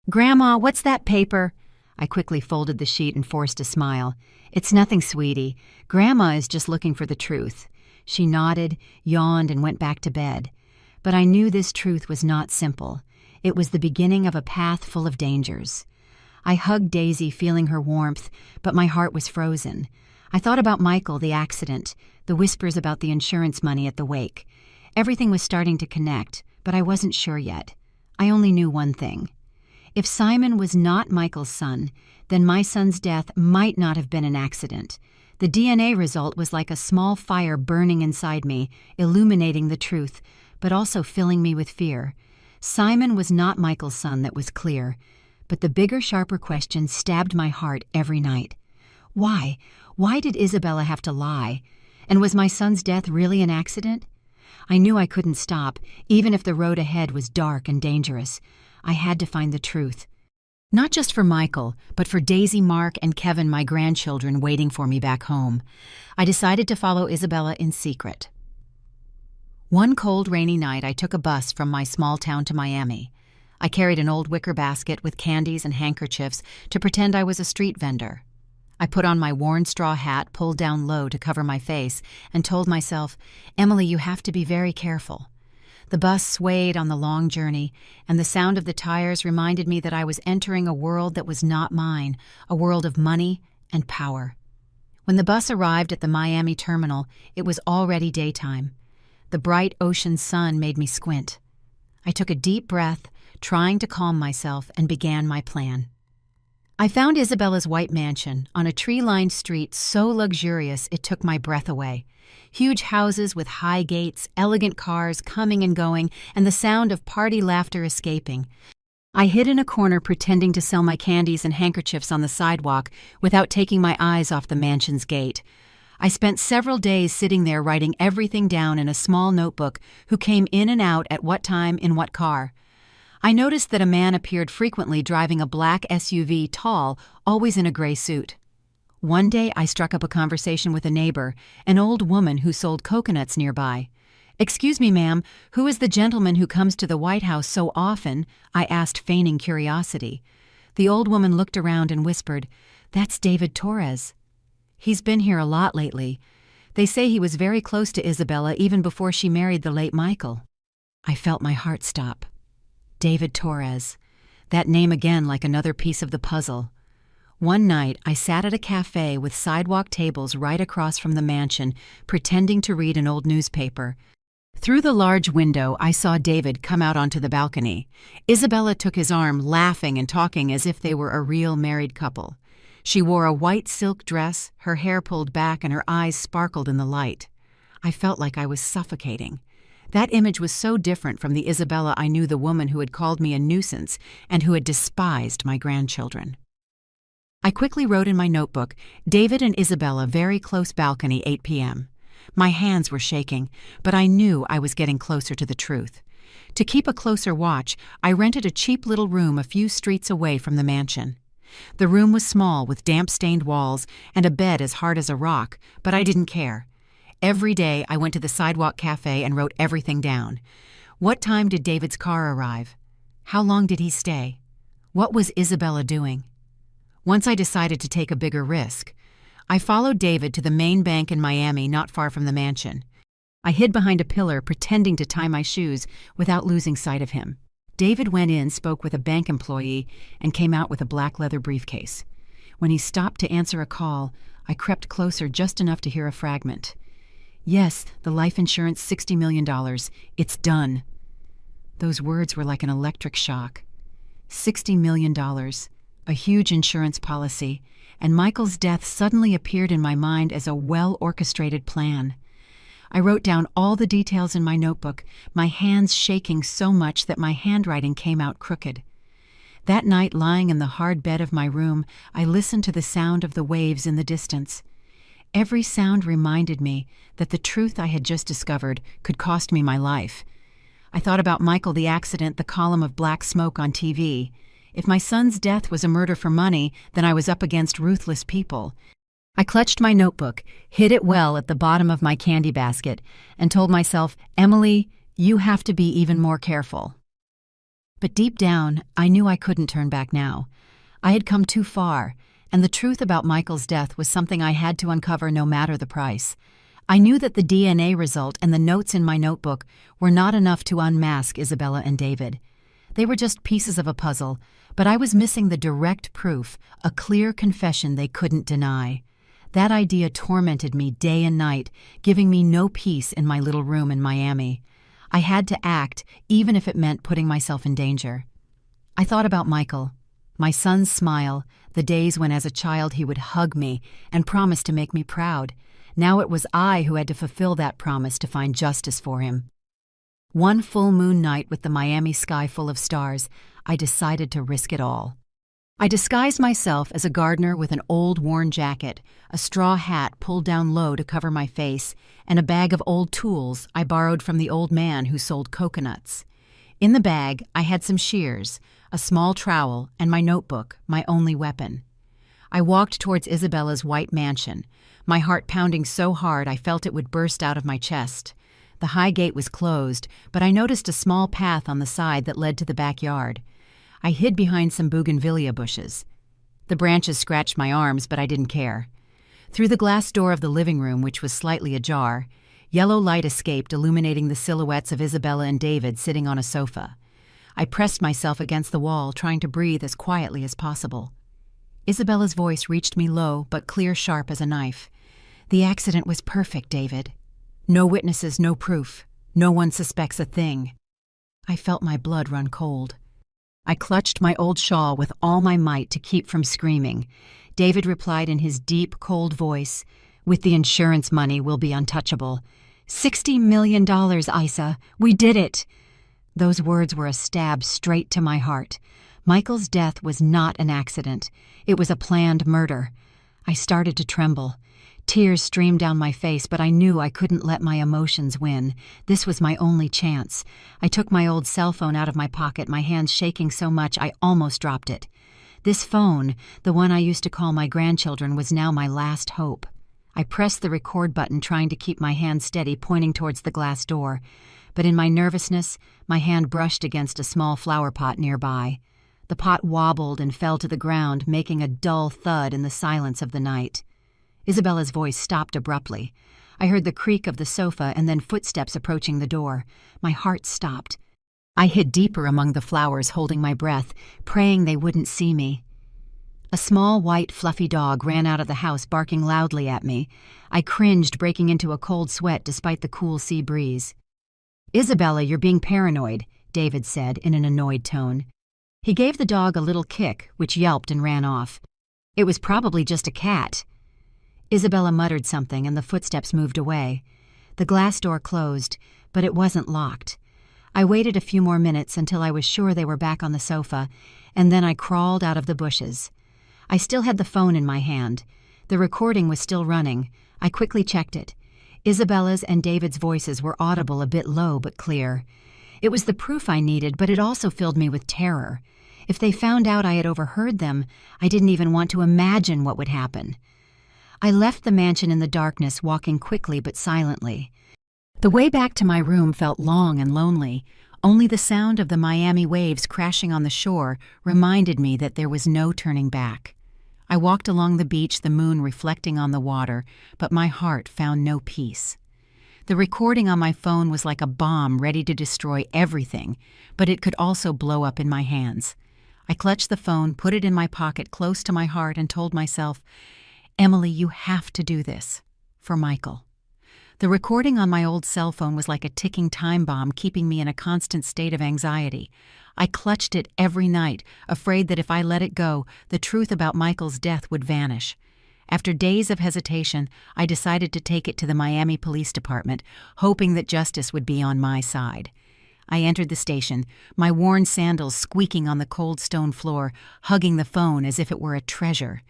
"Grandma, what's that paper?" I quickly folded the sheet and forced a smile. "It's nothing, sweetie. Grandma is just looking for the truth." She nodded, yawned, and went back to bed. But I knew this truth was not simple. It was the beginning of a path full of dangers. I hugged Daisy, feeling her warmth, but my heart was frozen. I thought about Michael, the accident, the whispers about the insurance money at the wake. Everything was starting to connect, but I wasn't sure yet. I only knew one thing. If Simon was not Michael's son, then my son's death might not have been an accident. The DNA result was like a small fire burning inside me, illuminating the truth, but also filling me with fear. Simon was not Michael's son, that was clear. But the bigger, sharper question stabbed my heart every night. Why? Why did Isabella have to lie? And was my son's death really an accident? I knew I couldn't stop, even if the road ahead was dark and dangerous. I had to find the truth. Not just for Michael, but for Daisy, Mark, and Kevin, my grandchildren waiting for me back home. I decided to follow Isabella in secret. One cold, rainy night, I took a bus from my small town to Miami. I carried an old wicker basket with candies and handkerchiefs to pretend I was a street vendor. I put on my worn straw hat pulled down low to cover my face and told myself, "Emily, you have to be very careful." The bus swayed on the long journey, and the sound of the tires reminded me that I was entering a world that was not mine, a world of money and power. When the bus arrived at the Miami terminal, it was already daytime. The bright ocean sun made me squint. I took a deep breath, trying to calm myself, and began my plan. I found Isabella's white mansion on a tree-lined street so luxurious it took my breath away. Huge houses with high gates, elegant cars coming and going, and the sound of party laughter escaping. I hid in a corner pretending to sell my candies and handkerchiefs on the sidewalk without taking my eyes off the mansion's gate. I spent several days sitting there writing everything down in a small notebook, who came in and out at what time in what car. I noticed that a man appeared frequently driving a black SUV, tall, always in a gray suit. One day I struck up a conversation with a neighbor, an old woman who sold coconuts nearby. "Excuse me, ma'am, who is the gentleman who comes to the White House so often?" I asked, feigning curiosity. The old woman looked around and whispered, "That's David Torres. He's been here a lot lately. They say he was very close to Isabella even before she married the late Michael." I felt my heart stop. David Torres. That name again, like another piece of the puzzle. One night, I sat at a cafe with sidewalk tables right across from the mansion, pretending to read an old newspaper. Through the large window, I saw David come out onto the balcony. Isabella took his arm, laughing and talking as if they were a real married couple. She wore a white silk dress, her hair pulled back, and her eyes sparkled in the light. I felt like I was suffocating. That image was so different from the Isabella I knew, the woman who had called me a nuisance and who had despised my grandchildren. I quickly wrote in my notebook, "David and Isabella, very close balcony, 8 p.m. My hands were shaking, but I knew I was getting closer to the truth. To keep a closer watch, I rented a cheap little room a few streets away from the mansion. The room was small, with damp-stained walls and a bed as hard as a rock, but I didn't care. Every day I went to the sidewalk cafe and wrote everything down. What time did David's car arrive? How long did he stay? What was Isabella doing? Once I decided to take a bigger risk. I followed David to the main bank in Miami, not far from the mansion. I hid behind a pillar, pretending to tie my shoes without losing sight of him. David went in, spoke with a bank employee, and came out with a black leather briefcase. When he stopped to answer a call, I crept closer just enough to hear a fragment. "Yes, the life insurance, $60 million. It's done." Those words were like an electric shock. $60 million, a huge insurance policy, and Michael's death suddenly appeared in my mind as a well-orchestrated plan. I wrote down all the details in my notebook, my hands shaking so much that my handwriting came out crooked. That night, lying in the hard bed of my room, I listened to the sound of the waves in the distance. Every sound reminded me that the truth I had just discovered could cost me my life. I thought about Michael, the accident, the column of black smoke on TV. If my son's death was a murder for money, then I was up against ruthless people. I clutched my notebook, hid it well at the bottom of my candy basket, and told myself, "Emily, you have to be even more careful." But deep down, I knew I couldn't turn back now. I had come too far, and the truth about Michael's death was something I had to uncover no matter the price. I knew that the DNA result and the notes in my notebook were not enough to unmask Isabella and David. They were just pieces of a puzzle, but I was missing the direct proof, a clear confession they couldn't deny. That idea tormented me day and night, giving me no peace in my little room in Miami. I had to act, even if it meant putting myself in danger. I thought about Michael, my son's smile, the days when as a child he would hug me and promise to make me proud. Now it was I who had to fulfill that promise to find justice for him. One full moon night with the Miami sky full of stars, I decided to risk it all. I disguised myself as a gardener with an old worn jacket, a straw hat pulled down low to cover my face, and a bag of old tools I borrowed from the old man who sold coconuts. In the bag, I had some shears, a small trowel, and my notebook, my only weapon. I walked towards Isabella's white mansion, my heart pounding so hard I felt it would burst out of my chest. The high gate was closed, but I noticed a small path on the side that led to the backyard. I hid behind some bougainvillea bushes. The branches scratched my arms, but I didn't care. Through the glass door of the living room, which was slightly ajar, yellow light escaped, illuminating the silhouettes of Isabella and David sitting on a sofa. I pressed myself against the wall, trying to breathe as quietly as possible. Isabella's voice reached me low, but clear, sharp as a knife. "The accident was perfect, David. No witnesses, no proof. No one suspects a thing." I felt my blood run cold. I clutched my old shawl with all my might to keep from screaming. David replied in his deep, cold voice, "With the insurance money, we'll be untouchable. $60 million, Isa. We did it." Those words were a stab straight to my heart. Michael's death was not an accident. It was a planned murder. I started to tremble. Tears streamed down my face, but I knew I couldn't let my emotions win. This was my only chance. I took my old cell phone out of my pocket, my hands shaking so much I almost dropped it. This phone, the one I used to call my grandchildren, was now my last hope. I pressed the record button, trying to keep my hand steady, pointing towards the glass door. But in my nervousness, my hand brushed against a small flower pot nearby. The pot wobbled and fell to the ground, making a dull thud in the silence of the night. Isabella's voice stopped abruptly. I heard the creak of the sofa and then footsteps approaching the door. My heart stopped. I hid deeper among the flowers, holding my breath, praying they wouldn't see me. A small, white, fluffy dog ran out of the house, barking loudly at me. I cringed, breaking into a cold sweat despite the cool sea breeze. "Isabella, you're being paranoid," David said in an annoyed tone. He gave the dog a little kick, which yelped and ran off. "It was probably just a cat." Isabella muttered something, and the footsteps moved away. The glass door closed, but it wasn't locked. I waited a few more minutes until I was sure they were back on the sofa, and then I crawled out of the bushes. I still had the phone in my hand. The recording was still running. I quickly checked it. Isabella's and David's voices were audible, a bit low but clear. It was the proof I needed, but it also filled me with terror. If they found out I had overheard them, I didn't even want to imagine what would happen. I left the mansion in the darkness, walking quickly but silently. The way back to my room felt long and lonely. Only the sound of the Miami waves crashing on the shore reminded me that there was no turning back. I walked along the beach, the moon reflecting on the water, but my heart found no peace. The recording on my phone was like a bomb ready to destroy everything, but it could also blow up in my hands. I clutched the phone, put it in my pocket close to my heart, and told myself, "Emily, you have to do this. For Michael." The recording on my old cell phone was like a ticking time bomb, keeping me in a constant state of anxiety. I clutched it every night, afraid that if I let it go, the truth about Michael's death would vanish. After days of hesitation, I decided to take it to the Miami Police Department, hoping that justice would be on my side. I entered the station, my worn sandals squeaking on the cold stone floor, hugging the phone as if it were a treasure.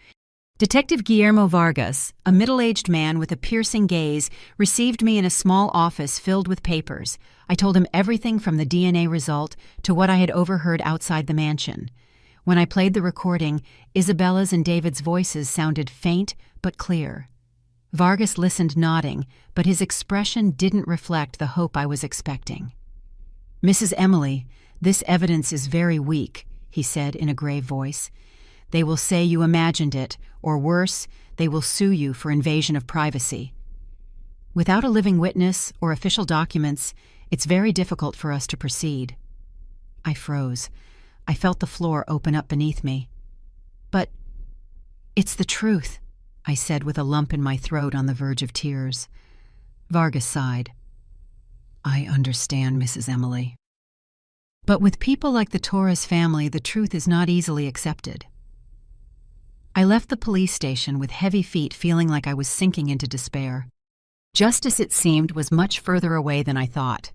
Detective Guillermo Vargas, a middle-aged man with a piercing gaze, received me in a small office filled with papers. I told him everything from the DNA result to what I had overheard outside the mansion. When I played the recording, Isabella's and David's voices sounded faint but clear. Vargas listened, nodding, but his expression didn't reflect the hope I was expecting. "Mrs. Emily, this evidence is very weak," he said in a grave voice. "They will say you imagined it, or worse, they will sue you for invasion of privacy. Without a living witness or official documents, it's very difficult for us to proceed." I froze. I felt the floor open up beneath me. "But it's the truth," I said with a lump in my throat on the verge of tears. Vargas sighed. "I understand, Mrs. Emily. But with people like the Torres family, the truth is not easily accepted." I left the police station with heavy feet, feeling like I was sinking into despair. Justice, it seemed, was much further away than I thought.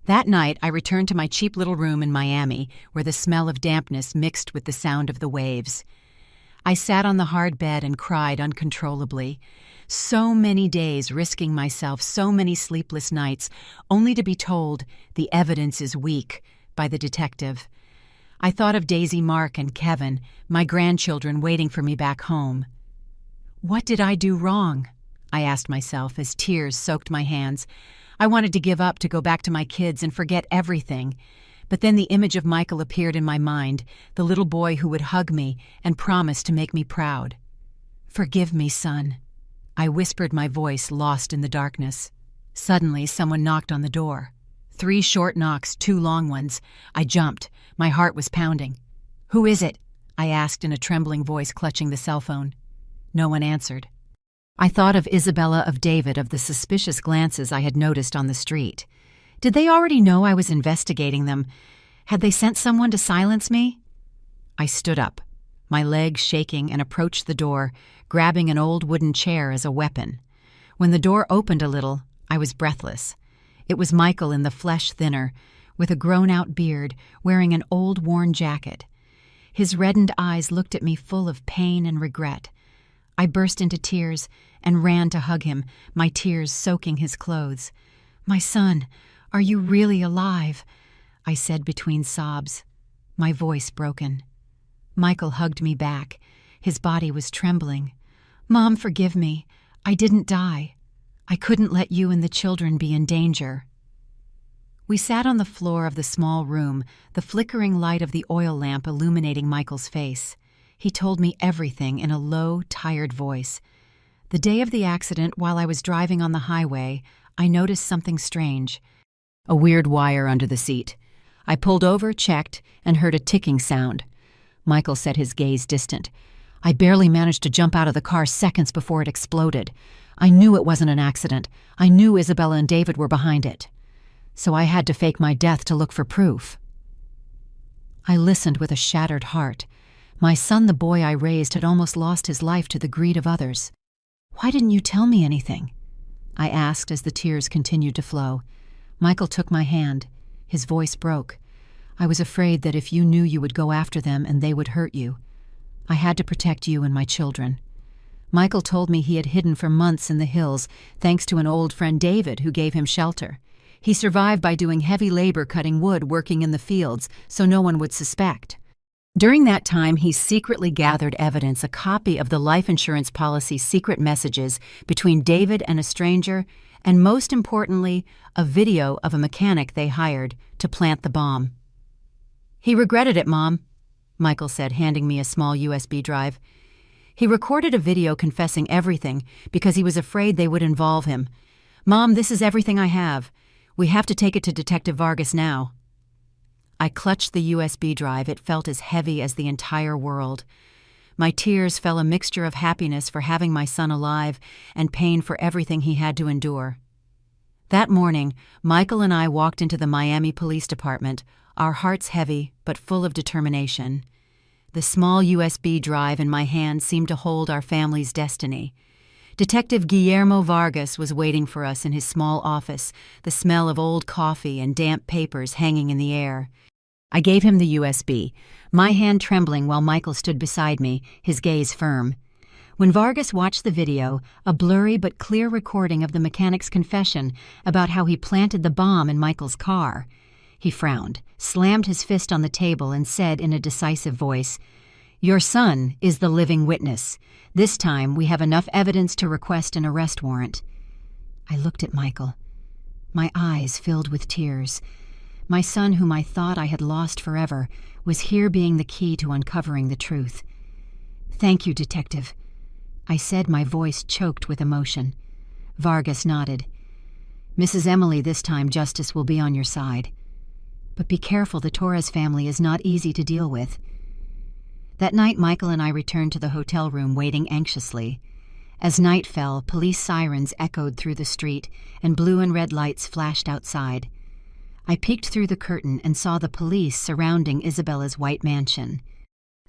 That night, I returned to my cheap little room in Miami, where the smell of dampness mixed with the sound of the waves. I sat on the hard bed and cried uncontrollably. So many days risking myself, so many sleepless nights, only to be told the evidence is weak by the detective. I thought of Daisy, Mark, and Kevin, my grandchildren waiting for me back home. What did I do wrong? I asked myself as tears soaked my hands. I wanted to give up, to go back to my kids and forget everything. But then the image of Michael appeared in my mind, the little boy who would hug me and promise to make me proud. "Forgive me, son," I whispered, my voice lost in the darkness. Suddenly, someone knocked on the door. 3 short knocks, 2 long ones. I jumped. My heart was pounding. "Who is it?" I asked in a trembling voice, clutching the cell phone. No one answered. I thought of Isabella, of David, of the suspicious glances I had noticed on the street. Did they already know I was investigating them? Had they sent someone to silence me? I stood up, my legs shaking, and approached the door, grabbing an old wooden chair as a weapon. When the door opened a little, I was breathless. It was Michael, in the flesh thinner, with a grown-out beard, wearing an old worn jacket. His reddened eyes looked at me full of pain and regret. I burst into tears and ran to hug him, my tears soaking his clothes. "My son, are you really alive?" I said between sobs, my voice broken. Michael hugged me back. His body was trembling. "Mom, forgive me. I didn't die. I couldn't let you and the children be in danger." We sat on the floor of the small room, the flickering light of the oil lamp illuminating Michael's face. He told me everything in a low, tired voice. The day of the accident, while I was driving on the highway, I noticed something strange. A weird wire under the seat. I pulled over, checked, and heard a ticking sound. Michael set his gaze distant. "I barely managed to jump out of the car seconds before it exploded. I knew it wasn't an accident. I knew Isabella and David were behind it. So I had to fake my death to look for proof." I listened with a shattered heart. My son, the boy I raised, had almost lost his life to the greed of others. "Why didn't you tell me anything?" I asked as the tears continued to flow. Michael took my hand. His voice broke. "I was afraid that if you knew, you would go after them and they would hurt you. I had to protect you and my children." Michael told me he had hidden for months in the hills, thanks to an old friend David who gave him shelter. He survived by doing heavy labor cutting wood, working in the fields, so no one would suspect. During that time, he secretly gathered evidence, a copy of the life insurance policy's secret messages between David and a stranger, and most importantly, a video of a mechanic they hired to plant the bomb. "He regretted it, Mom," Michael said, handing me a small USB drive. "He recorded a video confessing everything because he was afraid they would involve him. Mom, this is everything I have. We have to take it to Detective Vargas now." I clutched the USB drive. It felt as heavy as the entire world. My tears fell a mixture of happiness for having my son alive and pain for everything he had to endure. That morning, Michael and I walked into the Miami Police Department, our hearts heavy but full of determination. The small USB drive in my hand seemed to hold our family's destiny. Detective Guillermo Vargas was waiting for us in his small office, the smell of old coffee and damp papers hanging in the air. I gave him the USB, my hand trembling while Michael stood beside me, his gaze firm. When Vargas watched the video, a blurry but clear recording of the mechanic's confession about how he planted the bomb in Michael's car, he frowned, slammed his fist on the table, and said in a decisive voice, "Your son is the living witness. This time we have enough evidence to request an arrest warrant." I looked at Michael. My eyes filled with tears. My son, whom I thought I had lost forever, was here being the key to uncovering the truth. "Thank you, Detective," I said, my voice choked with emotion. Vargas nodded. "Mrs. Emily, this time justice will be on your side. But be careful, the Torres family is not easy to deal with." That night, Michael and I returned to the hotel room, waiting anxiously. As night fell, police sirens echoed through the street, and blue and red lights flashed outside. I peeked through the curtain and saw the police surrounding Isabella's white mansion.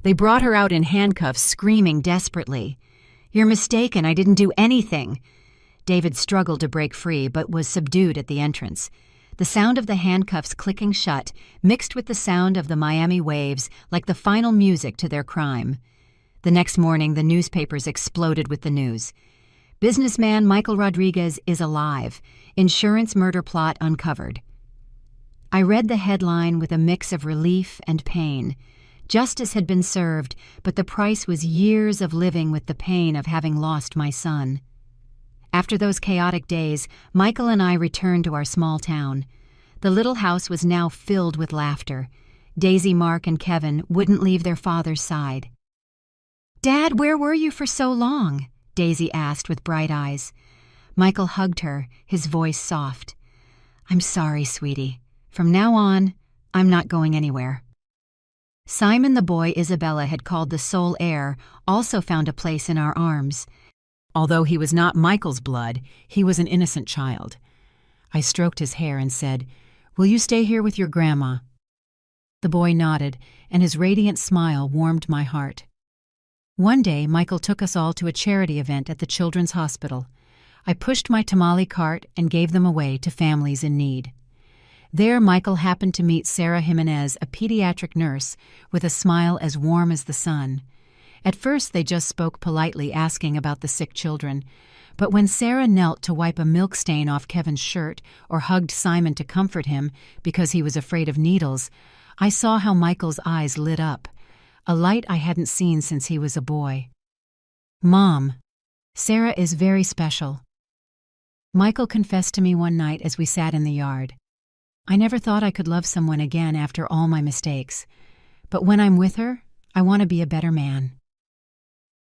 They brought her out in handcuffs, screaming desperately. "You're mistaken, I didn't do anything." David struggled to break free, but was subdued at the entrance. The sound of the handcuffs clicking shut mixed with the sound of the Miami waves like the final music to their crime. The next morning, the newspapers exploded with the news. "Businessman Michael Rodriguez is alive. Insurance murder plot uncovered." I read the headline with a mix of relief and pain. Justice had been served, but the price was years of living with the pain of having lost my son. After those chaotic days, Michael and I returned to our small town. The little house was now filled with laughter. Daisy, Mark, and Kevin wouldn't leave their father's side. "Dad, where were you for so long?" Daisy asked with bright eyes. Michael hugged her, his voice soft. "I'm sorry, sweetie. From now on, I'm not going anywhere." Simon, the boy Isabella had called the sole heir, also found a place in our arms. Although he was not Michael's blood, he was an innocent child. I stroked his hair and said, "Will you stay here with your grandma?" The boy nodded, and his radiant smile warmed my heart. One day, Michael took us all to a charity event at the Children's Hospital. I pushed my tamale cart and gave them away to families in need. There, Michael happened to meet Sarah Jimenez, a pediatric nurse with a smile as warm as the sun. At first, they just spoke politely, asking about the sick children. But when Sarah knelt to wipe a milk stain off Kevin's shirt or hugged Simon to comfort him because he was afraid of needles, I saw how Michael's eyes lit up, a light I hadn't seen since he was a boy. "Mom, Sarah is very special," Michael confessed to me one night as we sat in the yard. "I never thought I could love someone again after all my mistakes. But when I'm with her, I want to be a better man."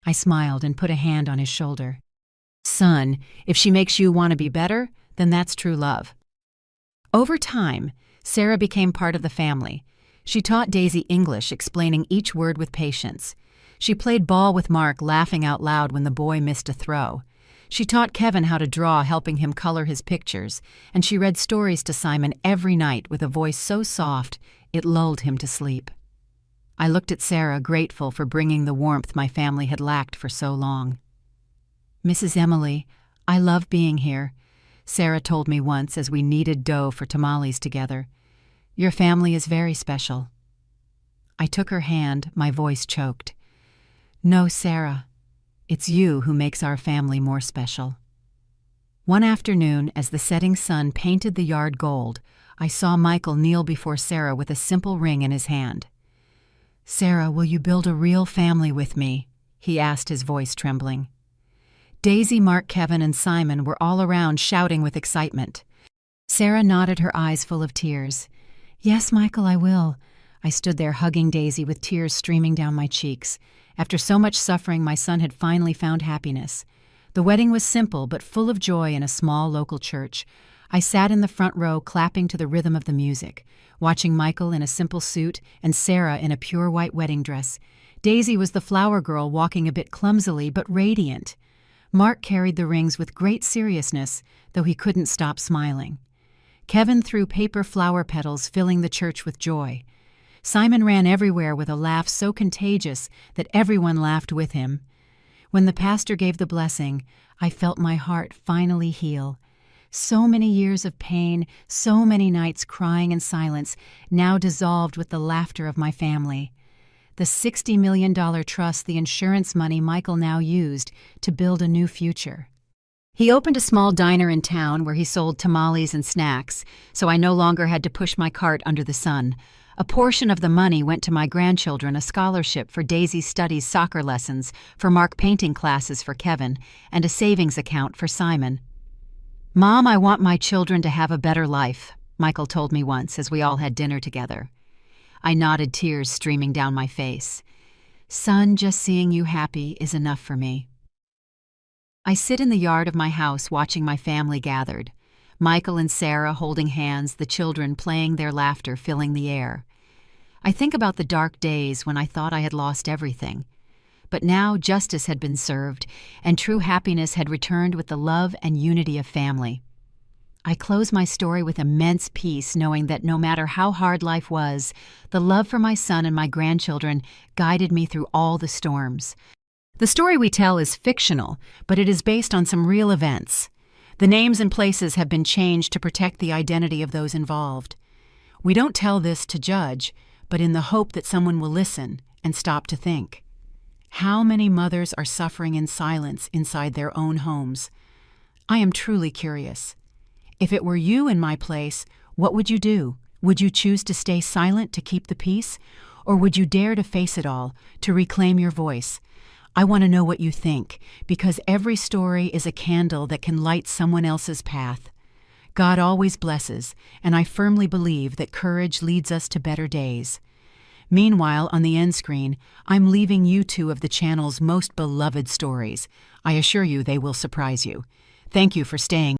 I smiled and put a hand on his shoulder. "Son, if she makes you want to be better, then that's true love." Over time, Sarah became part of the family. She taught Daisy English, explaining each word with patience. She played ball with Mark, laughing out loud when the boy missed a throw. She taught Kevin how to draw, helping him color his pictures, and she read stories to Simon every night with a voice so soft it lulled him to sleep. I looked at Sarah, grateful for bringing the warmth my family had lacked for so long. "Mrs. Emily, I love being here," Sarah told me once as we kneaded dough for tamales together. "Your family is very special." I took her hand, my voice choked. "No, Sarah, it's you who makes our family more special." One afternoon, as the setting sun painted the yard gold, I saw Michael kneel before Sarah with a simple ring in his hand. "Sarah, will you build a real family with me?" he asked, his voice trembling. Daisy, Mark, Kevin, and Simon were all around, shouting with excitement. Sarah nodded, her eyes full of tears. "Yes, Michael, I will." I stood there hugging Daisy with tears streaming down my cheeks. After so much suffering, my son had finally found happiness. The wedding was simple but full of joy in a small local church. I sat in the front row, clapping to the rhythm of the music, watching Michael in a simple suit and Sarah in a pure white wedding dress. Daisy was the flower girl, walking a bit clumsily but radiant. Mark carried the rings with great seriousness, though he couldn't stop smiling. Kevin threw paper flower petals, filling the church with joy. Simon ran everywhere with a laugh so contagious that everyone laughed with him. When the pastor gave the blessing, I felt my heart finally heal. So many years of pain, so many nights crying in silence, now dissolved with the laughter of my family. The $60 million trust, the insurance money Michael now used to build a new future. He opened a small diner in town where he sold tamales and snacks, so I no longer had to push my cart under the sun. A portion of the money went to my grandchildren, a scholarship for Daisy's studies, soccer lessons, for Mark painting classes for Kevin, and a savings account for Simon. "Mom, I want my children to have a better life," Michael told me once as we all had dinner together. I nodded, tears streaming down my face. "Son, just seeing you happy is enough for me." I sit in the yard of my house watching my family gathered. Michael and Sarah holding hands, the children playing, their laughter filling the air. I think about the dark days when I thought I had lost everything. But now justice had been served, and true happiness had returned with the love and unity of family. I close my story with immense peace, knowing that no matter how hard life was, the love for my son and my grandchildren guided me through all the storms. The story we tell is fictional, but it is based on some real events. The names and places have been changed to protect the identity of those involved. We don't tell this to judge, but in the hope that someone will listen and stop to think. How many mothers are suffering in silence inside their own homes? I am truly curious. If it were you in my place, what would you do? Would you choose to stay silent to keep the peace? Or would you dare to face it all, to reclaim your voice? I want to know what you think, because every story is a candle that can light someone else's path. God always blesses, and I firmly believe that courage leads us to better days. Meanwhile, on the end screen, I'm leaving you two of the channel's most beloved stories. I assure you they will surprise you. Thank you for staying.